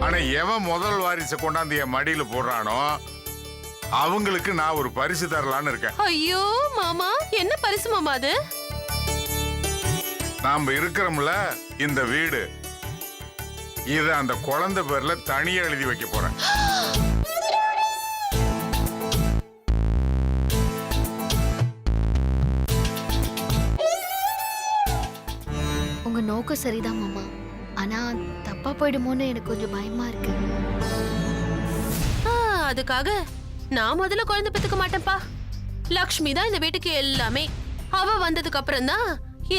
ஆனா எவன் முதல் வாரிசை கொண்டாந்து என் மடியில போடுறானோ அவங்களுக்கு நான் ஒரு பரிசு தரலான்னு இருக்கேன். ஐயோ மாமா, என்ன பரிசு மாமா அது? நாம இருக்கிறோம்ல இந்த வீடு, இத அந்த குழந்தை பேர்ல தனியா எழுதி வைக்க போறேன். உங்க நோக்கம் சரிதான் மாமா, ஆனா தப்பா போயிடுமோன்னு எனக்கு கொஞ்சம் பயமா இருக்கு. அதுக்காக நான் முதல்ல குழந்தை பெத்துக்க மாட்டேன்ப்பா. லக்ஷ்மி தான் இந்த வீட்டுக்கு எல்லாமே. அவ வந்ததுக்கு அப்புறம் தான்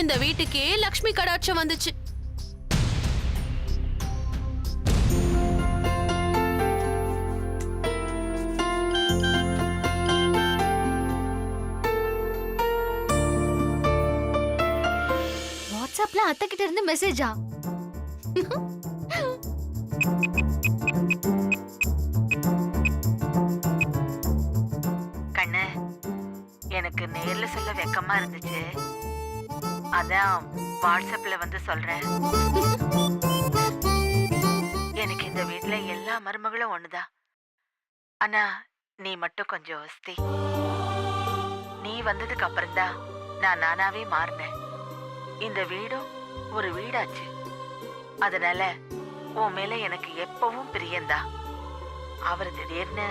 இந்த வீட்டுக்கே லக்ஷ்மி கடாட்சம் வந்துச்சு. வாட்ஸ்அப்ல அத்தை கிட்ட இருந்து மெசேஜா? கண்ணு, எனக்கு நேர்ல சொல்ல வெக்கமா இருந்துச்சு, அதான் வாட்ஸ்அப்ல வந்து சொல்றேன். எனக்கு இந்த வீட்ல எல்லா மருமகளும் ஒண்ணுதான். ஆனா நீ மட்டும் கொஞ்சம் வசதி. நீ வந்ததுக்கு அப்புறம் தான் நான் நானாவே மாறினேன். இந்த வீடும் ஒரு வீடாச்சு. அதனால உன் மேல எனக்கு எப்பவும் பிரியந்தா. அவர் திடீர்னு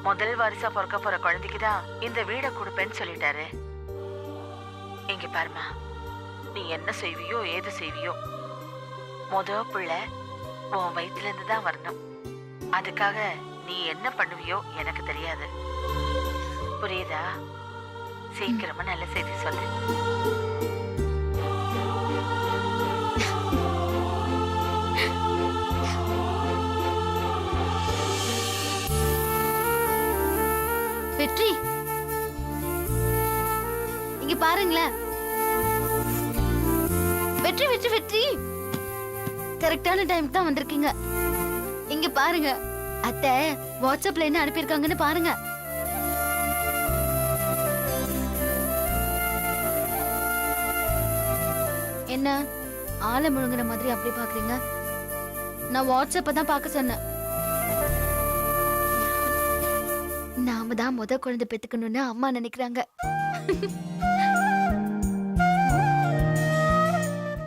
முதல் வாரிசா பிறக்க போற குழந்தைக்குதான் இந்த வீட கொடுப்பேன்னு சொல்லிட்டாரு. இங்க பாருமா, நீ என்ன செய்வியோ ஏது செய்வியோ, முத பிள்ளை உன் வயிற்றுல இருந்து தான் வரணும். அதுக்காக நீ என்ன பண்ணுவியோ எனக்கு தெரியாது. புரியுதா? சீக்கிரமா நல்ல செய்தி சொல்லு. வெற்றி, இங்க பாருங்களேன். வெற்றி வெற்றி வெற்றி, கரெக்டான டைம்க்கு தான் வந்திருக்கீங்க. இங்க பாருங்க, அத்தை வாட்ஸ்அப்ல என்ன அனுப்பியிருக்காங்கன்னு பாருங்க. என்ன ஆளை முழுங்குற மாதிரி அப்படி பாக்குறீங்க? நான் வாட்ஸ்அப்ப தான் பார்க்க சொன்னேன். நாம தான் முத குழந்தை பெத்துக்கணும்னு அம்மா நினைக்கிறாங்க.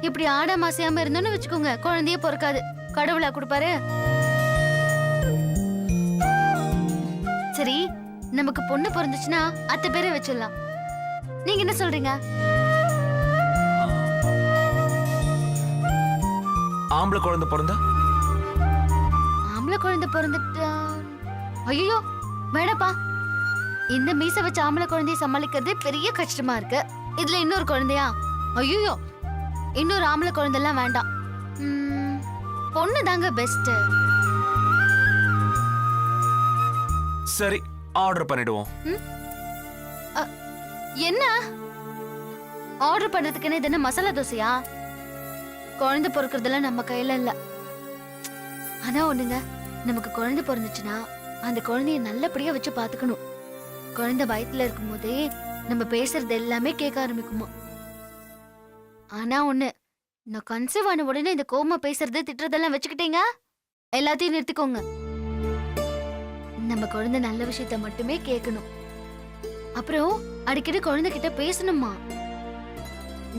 இப்படி ஆடாம அசையாம இருந்தோம்னு வச்சுக்கோங்க, குழந்தையே பொறுக்காது. கடவுளா கொடுப்பாரு. சரி, நமக்கு பொண்ணு பிறந்துச்சுன்னா அத்தை பேரை வச்சிடலாம். நீங்க என்ன சொல்றீங்க? ஆம்பளை குழந்தை பிறந்தா? ஆம்பளை குழந்தை பிறந்துட்டா? ஐயோ வேணப்பா, இந்த மீச வச்ச ஆம்பளை குழந்தைய சமாளிக்கிறது பெரிய கஷ்டமா இருக்கு. இதுல இன்னொரு குழந்தையா? ஐயோ, இன்னொரு ஆம்பளை குழந்தைலாம் வேண்டாம். பொண்ணு தாங்க பெஸ்ட். சரி, ஆர்டர் பண்ணிடுவோம். என்ன ஆர்டர் பண்றதுக்குன்னு இது என்ன மசாலா தோசையா? குழந்தை பொறுக்கிறதுலாம் நம்ம கையில இல்ல. ஆனா ஒண்ணுங்க, நமக்கு குழந்தை பிறந்துச்சுன்னா அந்த குழந்தைய நல்லபடியா வச்சு பாத்துக்கணும். குழந்தை வயித்துல இருக்கும் போதே நம்ம பேசுறது எல்லாமே கேட்க ஆரம்பிக்குமா. ஆனா ஒண்ணு, நான் கன்சீவ் ஆன உடனே இந்த கோமா பேசுறது திட்டுறதெல்லாம் வச்சுக்கிட்டீங்க, எல்லாத்தையும் நிறுத்திக்கோங்க. நம்ம குழந்தை நல்ல விஷயத்த மட்டுமே கேட்கணும். அப்புறம் அடிக்கடி குழந்தை கிட்ட பேசணுமா.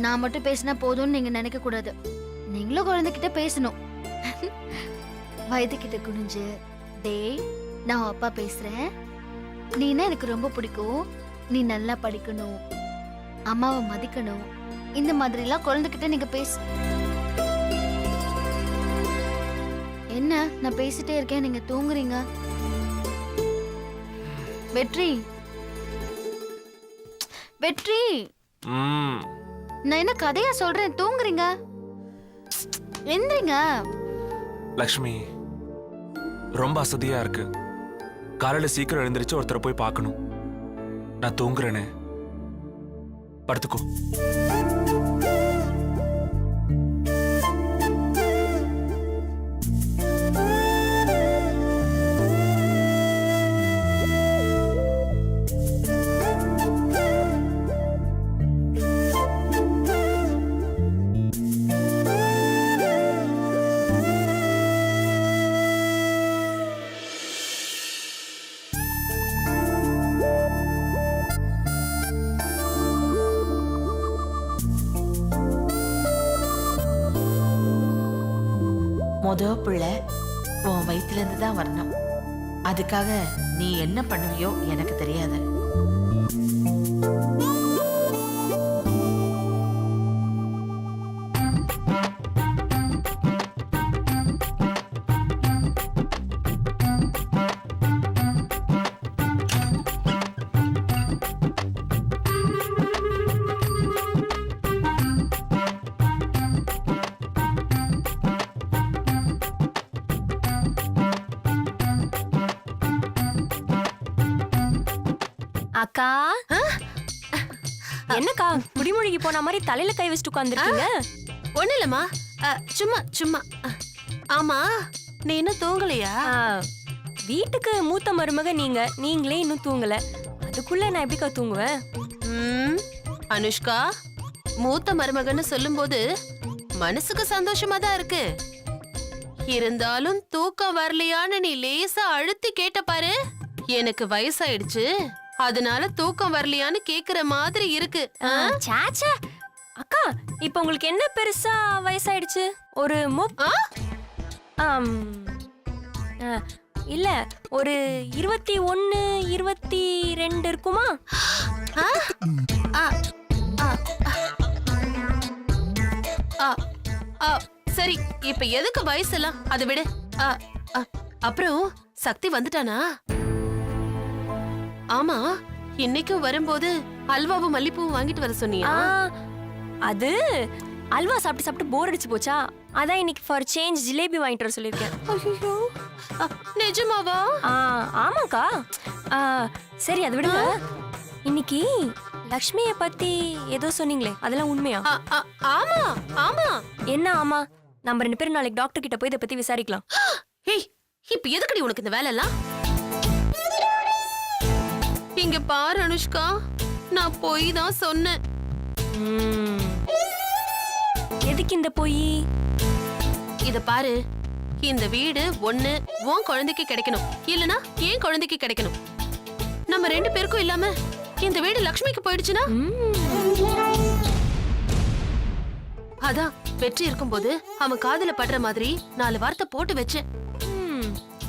நான் மட்டும் பேசினா போதும்னு நீங்க நினைக்க கூடாது. நீங்களும் குழந்தை கிட்ட பேசணும். வயது கிட்ட குனிஞ்சு, டேய் நான் அப்பா பேசுறேன், நீனா எனக்கு ரொம்ப பிடிக்கும், நீ நல்லா படிக்கணும், அம்மாவை மதிக்கணும், இந்த மாதிரி எல்லாம் குழந்தைகிட்ட நீங்க பேசு. என்ன நான் பேசிட்டே இருக்கேன், நீங்க தூங்குறீங்க? வெற்றி வெற்றி, நான் என்ன கதையா சொல்றேன், தூங்குறீங்க? எந்திரிங்க. லக்ஷ்மி, ரொம்ப அசதியா இருக்கு. காலையில சீக்கிரம் எழுந்திருச்சு ஒருத்தரை போய் பார்க்கணும். நான் தூங்குறேனே, படுத்துக்கோ. பிள்ளை உன் வயித்துல இருந்து தான் வரணும். அதுக்காக நீ என்ன பண்ணுவியோ எனக்கு தெரியாது. அக்கா என்னக்கா குடிமொழிக்கு போன மாதிரி தலையில கை வச்சுட்டு உட்காந்துருக்கீங்க? ஒண்ணு இல்லம்மா, சும்மா சும்மா. ஆமா, நீ இன்னும் தூங்கலையா? வீட்டுக்கு மூத்த மருமக நீங்களே இன்னும் தூங்கல. அதுக்குள்ள நான் எப்படிக்கா தூங்குவேன்? அனுஷ்கா, மூத்த மருமகன்னு சொல்லும்போது மனசுக்கு சந்தோஷமா தான் இருக்கு. இருந்தாலும் தூக்கம் வரலையான்னு நீ லேசா அழுத்தி கேட்ட பாரு. எனக்கு வயசாயிடுச்சு, அதனால தூக்கம் வரலையான்னு கேக்குற மாதிரி இருக்கு. சாச்சா அக்கா, இப்ப உங்களுக்கு என்ன பெருசா வயசாயிடுச்சு? ஒரு இல்ல ஒரு 21 22 இருக்குமா? சரி, இப்ப எதுக்கு வயசெல்லாம், அதை விடு. அப்புறம் சக்தி வந்துட்டானா? ஆமா, இன்னைக்கும் வரும்போது அல்வாவும் மல்லிப்பூவும் வாங்கிட்டு வர சொன்னியா? அது அல்வா சாப்பிட்டு சாப்பிட்டு போர் அடிச்சு போச்சா, அதான் இன்னைக்கு ஃபார் சேஞ்ச் ஜிலேபி வாங்கிட்டு வர சொல்லிருக்கேன். ஐயோ, நிஜமாவா? ஆமாக்கா. சரி அதை விடுங்க. இன்னைக்கு லக்ஷ்மிய பத்தி ஏதோ சொன்னீங்களே, அதெல்லாம் உண்மையா? ஆமா ஆமா. என்ன ஆமா? நம்ம 2 பேரும் நாளைக்கு டாக்டர் கிட்ட போய் இதை பத்தி விசாரிக்கலாம். ஏய், இப்ப எதுக்குடி உனக்கு இந்த வேலை எல்லாம்? இங்க பாரு அனுஷ்கா, நான் போய் தான் சொன்னேன். எதுக்கு இந்த போய்? இத பாரு, இந்த வீடு ஒண்ணு உன் குழந்தைக்கு கிடைக்கணும், இல்லனா என் குழந்தைக்கு கிடைக்கணும். நம்ம 2 பேருக்கும் இல்லாம இந்த வீடு லக்ஷ்மிக்கு போயிடுச்சுன்னா, அதான் வெற்றி இருக்கும்போது அவன் காதுல படுற மாதிரி 4 வார்த்தை போட்டு வச்சேன்.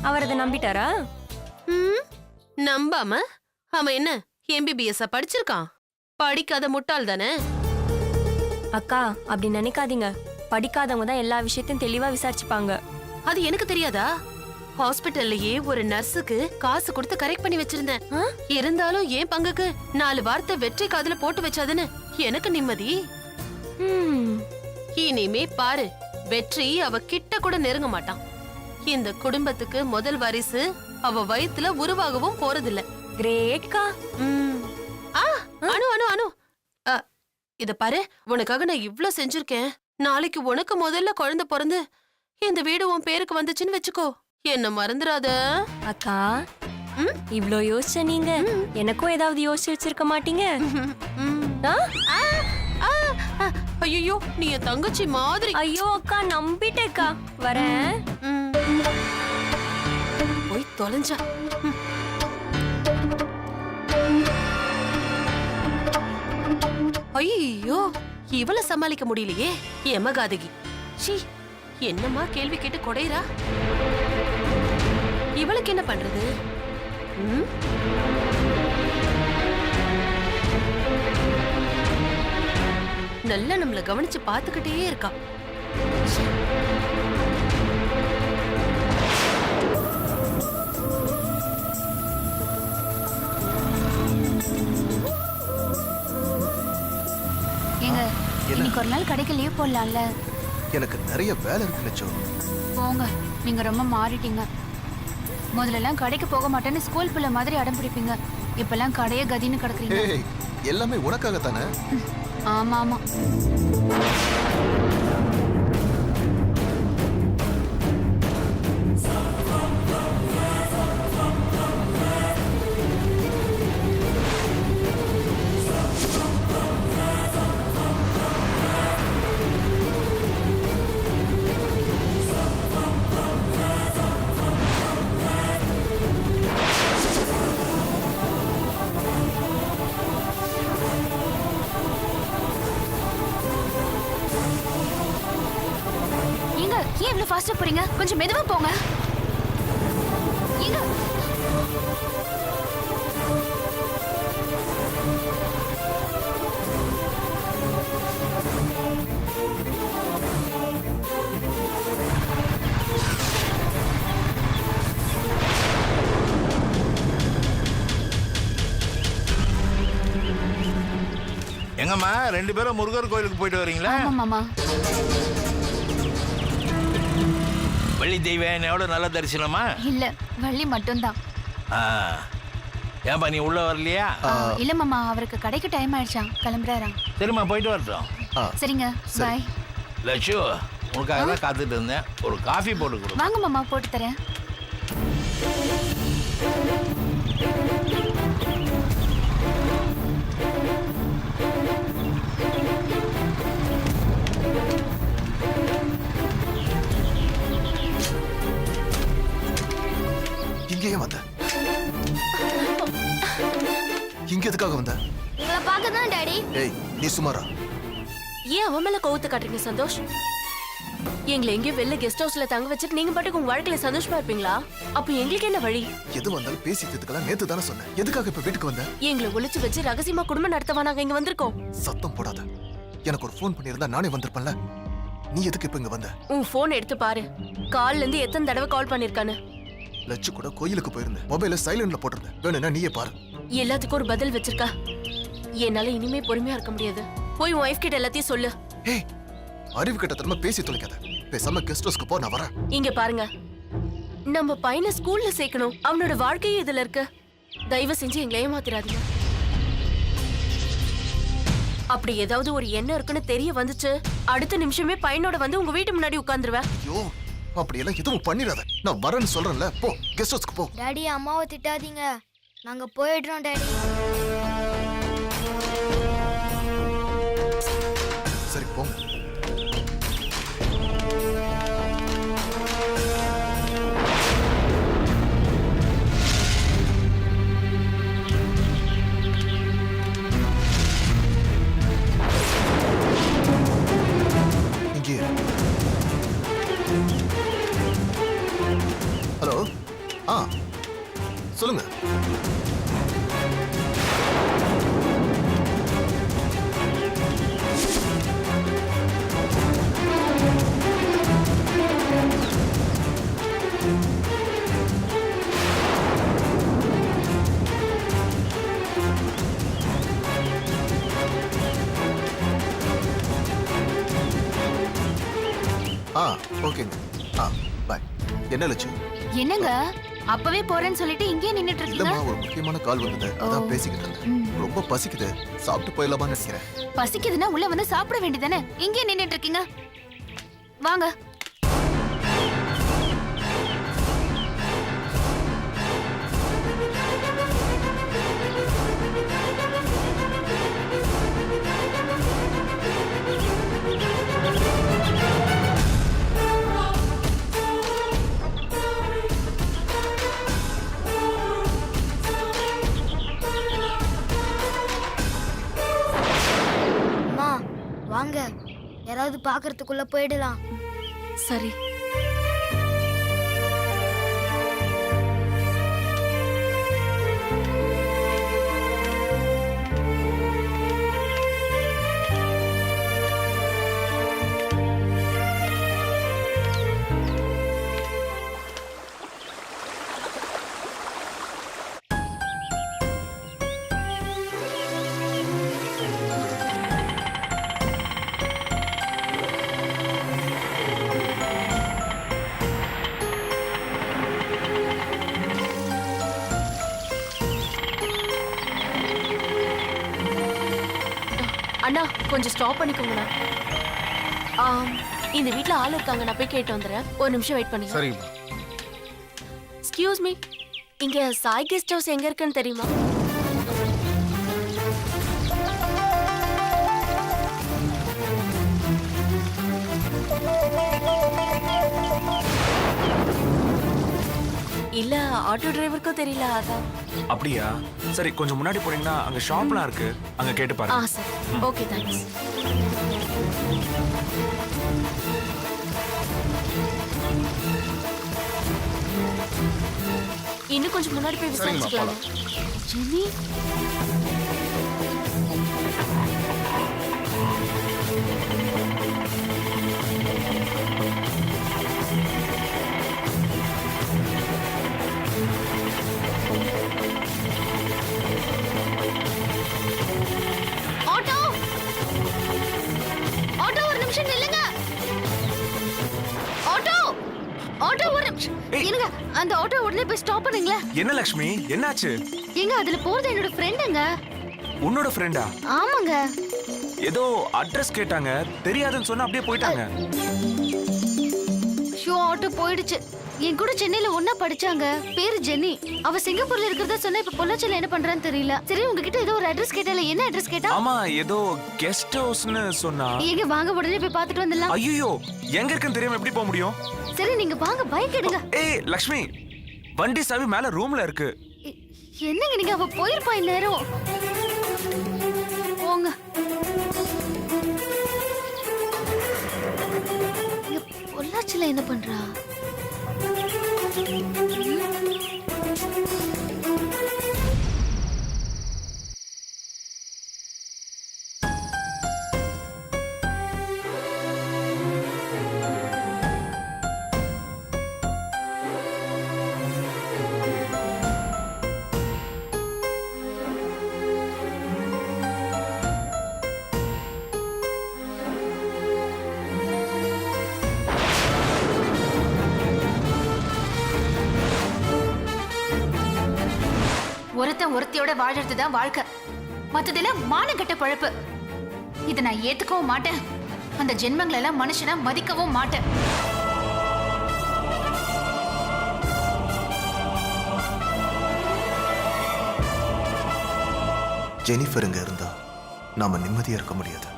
அவர் அதை நம்பிட்டாரா? நம்பாம அவன் என்ன MBBS படிச்சிருக்கான்? படிக்காத முட்டாள் தானே. அக்கா அப்படி நினைக்காதீங்க. படிக்காதவங்க தான் எல்லா விஷயத்தையும் தெளிவா விசாரிச்சுப்பாங்க. அது எனக்கு தெரியாதா? ஹாஸ்பிட்டல்லயே ஒரு நர்ஸுக்கு காசு கொடுத்து கரெக்ட் பண்ணி வச்சிருந்தேன். இருந்தாலும் என் பங்குக்கு 4 வார்த்தை வெற்றி காதுல போட்டு வச்சாதுன்னு எனக்கு நிம்மதி. இனிமே பாரு, வெற்றி அவ கிட்ட கூட நெருங்க மாட்டான். இந்த குடும்பத்துக்கு முதல் வாரிசு அவ வயித்துல உருவாகவும் போறதில்ல. கிரேட்கா. அனு அனு அனு, இத பாரு, உனக்காக நான் இவ்ளோ செஞ்சிருக்கேன். நாளைக்கு உனக்கு முதல்ல குழந்தை பிறந்து இந்த வீடு உன் பேருக்கு வந்துச்சுன்னு வச்சுக்கோ, என்ன மறந்துடாத. அக்கா, இவ்ளோ யோசிச்ச நீங்க எனக்கும் ஏதாவது யோசிச்சு வச்சிருக்க மாட்டீங்க? ஐயோ, நீ என் தங்கச்சி மாதிரி. ஐயோ அக்கா, நம்பிட்டேக்கா. வரேன். போய் தொலைஞ்சா. ஐயோ, இவள சமாளிக்க முடியலையே, எமகாதகி. ஷீ, என்னமா கேள்வி கேட்டு கொடையரா? இவளுக்கு என்ன பண்றது? நல்லா நம்மள கவனிச்சு பாத்துக்கிட்டே இருக்கா. ஏங்க, இன்னைக்கு ஒரு நாள் கடைக்கு லீவ் போடலாம்ல? எனக்கு நிறைய வேலை இருக்கு லட்சம். போங்க, நீங்க ரொம்ப மாறிட்டீங்க. முதல்லலாம் கடைக்கு போக மாட்டேன்னு ஸ்கூல் பிள்ளை மாதிரி அடம் பிடிப்பீங்க. இப்பெல்லாம் கடையே கதின்னு கிடக்குறீங்க. ஏய், எல்லாமே உனக்காக தானே? ஆமா ஆமா. ஏன் இவ்வளவு ஃபாஸ்டா போறீங்க? கொஞ்சம் மெதுவா போங்க. ஏங்க எங்கம்மா 2 பேரும் முருகர் கோயிலுக்கு போயிட்டு வரீங்களா? ஆமா மாமா. வள்ளி தெய்வனோட நல்ல தரிசனமா? இல்ல, வள்ளி மட்டும்தான். ஆ. ஏன்பா நீ உள்ள வரலையா? இல்ல மாமா, அவருக்கு கடைக்கு டைம் ஆயிடுச்சாம், கிளம்புறாராம். சரிம்மா போயிட்டு வரட்டும். சரிங்க, பாய். லட்சு உனக்காக தான் காத்துட்டு இருந்தேன். ஒரு காஃபி போட்டு கொடு. வாங்க மாமா, போட்டு தரேன். இங்கே ஏன் வந்த? இங்க எதுக்காக வந்த? உங்களை பார்க்க தான் டாடி. ஏய், நீ சுமாரா? ஏன் அவன் மேல கோவத்தை காட்டுறீங்க சந்தோஷ்? எங்களை எங்கேயும் வெளில கெஸ்ட் ஹவுஸ்ல தங்க வச்சுட்டு நீங்க பாட்டுக்கு உங்க வாழ்க்கையில சந்தோஷமா இருப்பீங்களா? அப்ப எங்களுக்கு என்ன வழி? எது வந்தாலும் பேசி தீர்த்துக்கலாம். நேத்து தானே சொன்னேன். எதுக்காக இப்ப வீட்டுக்கு வந்த? எங்களை ஒளிச்சு வச்சு ரகசியமா குடும்பம் நடத்தவா நாங்க இங்க வந்திருக்கோம். சத்தம் போடாத. எனக்கு ஒரு ஃபோன் பண்ணியிருந்தா நானே வந்திருப்பேன்ல. நீ எதுக்கு இப்ப இங்க வந்த? உன் போன் எடுத்து பாரு. கால்ல இருந்து எத்தனை தடவை கால் பண்ணிருக்கானு. லட்சு கூட கோயிலுக்கு போயிருந்தேன். மொபைல சைலண்ட்ல போட்டிருந்தேன். வேணும்னா நீயே பாரு. எல்லாத்துக்கும் ஒரு பதில் வச்சிருக்கா. என்னால இனிமே பொறுமையா இருக்க முடியாது. போய் உன் ஒய்ஃப் கிட்ட எல்லாத்தையும் சொல்லு. ஏய், அறிவு கட்டத்தனமா பேசி தொலைக்காத. பேசாம கெஸ்ட் ஹவுஸ்க்கு போ, நான் வரேன். இங்க பாருங்க, நம்ம பையனை ஸ்கூல்ல சேர்க்கணும். அவனோட வாழ்க்கையே இதுல இருக்கு. தயவு செஞ்சு எங்களை ஏமாத்திராதீங்க. அப்படி ஏதாவது ஒரு எண்ணம் இருக்குன்னு தெரிய வந்துச்சு, அடுத்த நிமிஷமே பையனோட வந்து உங்க வீட்டு முன்னாடி உட்கார்ந்துருவேன். ஐயோ, அப்படியெல்லாம் எதுவும் பண்ணிடாத. நான் வரேன்னு சொல்றேன்ல. போ, கெஸ்ட் ஹவுஸ்க்கு போ. டாடி, அம்மாவை திட்டாதீங்க. நாங்க போயிடுறோம் டாடி. சரி, போங்க. இங்கே இரு. ஹலோ. சொல்லுங்க. ஓகேங்க. பாய். என்ன லட்சு? என்னங்க, அப்பவே போறேன்னு சொல்லிட்டு இங்கே நின்னுட்டு இல்லம்மா, இருக்கீங்க? ஒரு முக்கியமான கால் வந்தது. அதான் பேசிக்கிட்டு இருந்தேன். ரொம்ப பசிக்குது. சாப்பிட்டு போயிடலாமான்னு நினைக்கிறேன். பசிக்குதுன்னா உள்ள வந்து சாப்பிட வேண்டியதானே? இங்கே நின்னுட்டு இருக்கீங்க, வாங்க. வாங்க, யாராவது பாக்குறதுக்குள்ள போயிடலாம். சரி. அண்ணா, கொஞ்சம் ஸ்டாப் பண்ணிக்கோங்கண்ணா. இந்த வீட்ல ஆள் இருக்காங்க, நான் போய் கேட்டு வந்துடுறேன். ஒரு நிமிஷம் வெயிட் பண்ணுங்க. சரிம்மா. எக்ஸ்கியூஸ் மீ, இங்க சாய் கெஸ்ட் ஹவுஸ் எங்க இருக்குன்னு தெரியுமா? இல்ல, ஆட்டோ டிரைவருக்கும் தெரியல, அதான். அப்படியா? சரி, கொஞ்சம் முன்னாடி போனீங்கன்னா அங்க ஷாப்லாம் இருக்கு, அங்க கேட்டு பாருங்க. சரி, ஓகே, தேங்க்ஸ். இன்னும் கொஞ்சம் முன்னாடி போய் சரிங்கம்மா, விசாரிச்சுக்கலாம். ஜெனி ஆட்டோ ஆட்டோ ஒரு நிமிஷம் நில்லுங்க. ஆட்டோ ஆட்டோ ஒரு நிமிஷம் ஏய். இருங்க. அந்த ஆட்டோ உடனே போய் ஸ்டாப் பண்ணுங்களே. என்ன லக்ஷ்மி என்னாச்சு? ஏங்க அதுல போறது என்னோட ஃப்ரெண்டுங்க. உன்னோட ஃப்ரெண்டா? ஆமாங்க. ஏதோ அட்ரஸ் கேட்டாங்க, தெரியாதுன்னு சொன்னா அப்படியே போயிட்டாங்க. ஷோ ஆட்டோ போயிடுச்சு. என் கூட சென்னையில ஒண்ணா படிச்சாங்க. பேரு ஜெனி. அவ சிங்கப்பூர்ல இருக்கிறதா சொன்னா இப்ப பொள்ளாச்சியில என்ன பண்றான்னு தெரியல. சரி உங்ககிட்ட ஏதோ ஒரு அட்ரஸ் கேட்டல. என்ன அட்ரஸ் கேட்டா? ஆமா, ஏதோ கெஸ்ட் ஹவுஸ்னு சொன்னா. எங்க வாங்க உடனே போய் பார்த்துட்டு வந்துடலாம். ஐயோ, எங்க இருக்குன்னு தெரியாம எப்படி போக முடியும்? சரி நீங்க வாங்க, பைக் எடுங்க. ஏய் லக்ஷ்மி, வண்டி சாவி மேல ரூம்ல இருக்கு. எ- என்னங்க நீங்க அவ போயிருப்பா இந்நேரம். போங்க. இங்க பொள்ளாச்சியில என்ன பண்றா? ஒருத்தன் ஒருத்தியோட வாழறது தான் வாழ்க்கை. மத்ததெல்லாம் மானங்கெட்ட பழப்பு. இதை நான் ஏத்துக்கவும் மாட்டேன். அந்த ஜென்மங்களெல்லாம் மனுஷனா மதிக்கவும் மாட்டேன். ஜெனிஃபர் இங்க இருந்தா நாம நிம்மதியா இருக்க முடியாது.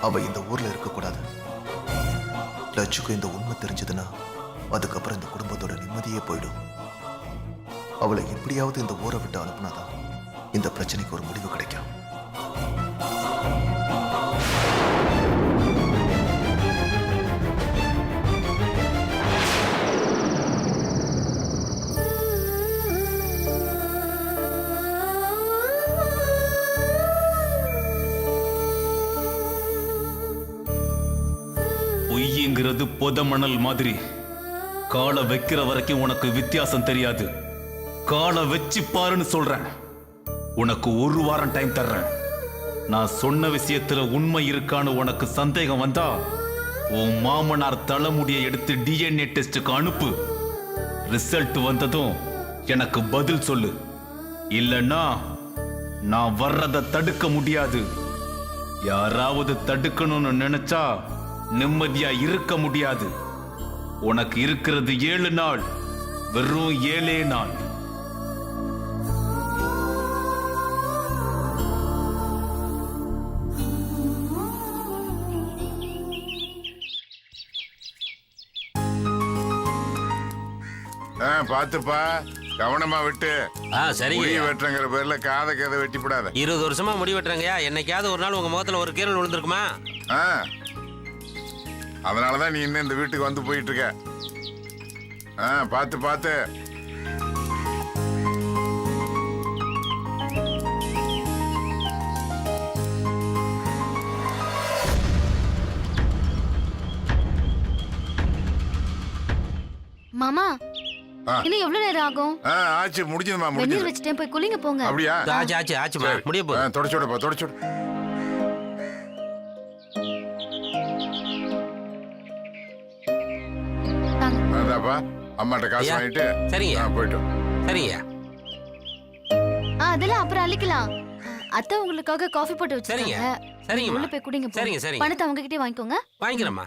அவ இந்த ஊர்ல இருக்க கூடாது. லட்சுக்கு இந்த உண்மை தெரிஞ்சதுன்னா அதுக்கப்புறம் இந்த குடும்பத்தோட நிம்மதியே போயிடும். அவளை எப்படியாவது இந்த ஊரை விட்டு அனுப்புனாதான் இந்த பிரச்சனைக்கு ஒரு முடிவு கிடைக்கும். பொய்ங்கிறது பொத மணல் மாதிரி. காலை வைக்கிற வரைக்கும் உனக்கு வித்தியாசம் தெரியாது. காலை வச்சு பாருன்னு சொல்றேன். உனக்கு 1 வாரம் டைம் தர்றேன். நான் சொன்ன விஷயத்துல உண்மை இருக்கான்னு உனக்கு சந்தேகம் வந்தா உன் மாமனார் தலைமுடியை எடுத்து DNA டெஸ்டுக்கு அனுப்பு. ரிசல்ட் வந்ததும் எனக்கு பதில் சொல்லு. இல்லைன்னா நான் வர்றதை தடுக்க முடியாது. யாராவது தடுக்கணும்னு நினைச்சா நிம்மதியா இருக்க முடியாது. உனக்கு இருக்கிறது 7 நாள், வெறும் 7 நாள். பாத்துப்பா, கவனமா விட்டு. சரிங்க. முடி வெட்டுறங்கிற பேர்ல காதை கதை வெட்டிப்படாத. 20 வருஷமா முடி வெட்டுறங்கய்யா. என்னைக்காவது ஒரு நாள் உங்க முகத்துல ஒரு கீரல் விழுந்திருக்குமா? அதனாலதான் நீ இன்னும் இந்த வீட்டுக்கு வந்து போயிட்டு இருக்க. பாத்து பாத்து. மாமா இன்னும் எவ்வளவு நேரம் ஆகும்? ஆச்சு, முடிஞ்சதுமா, வெந்நீர் முடிஞ்சது. வச்சுட்டேன், போய் குளிங்க போங்க. அப்படியா? ஆச்சுமா, முடிய போ. தொடச்சுடுப்பா, தொடச்சுடு. அதாப்பா, அம்மாட்ட காசு ஐயா, வாங்கிட்டு சரிங்க. போயிட்டு. சரிங்க. அதெல்லாம் அப்புறம் அள்ளிக்கலாம். அத்தை உங்களுக்காக காஃபி போட்டு சரிங்க. வச்சிருக்காங்க. சரிங்கம்மா. உள்ள போய் குடிங்க. சரிங்க, சரிங்க. பணத்தை அவங்க கிட்டே வாங்கிக்கோங்க. வாங்கிக்கிறேம்மா.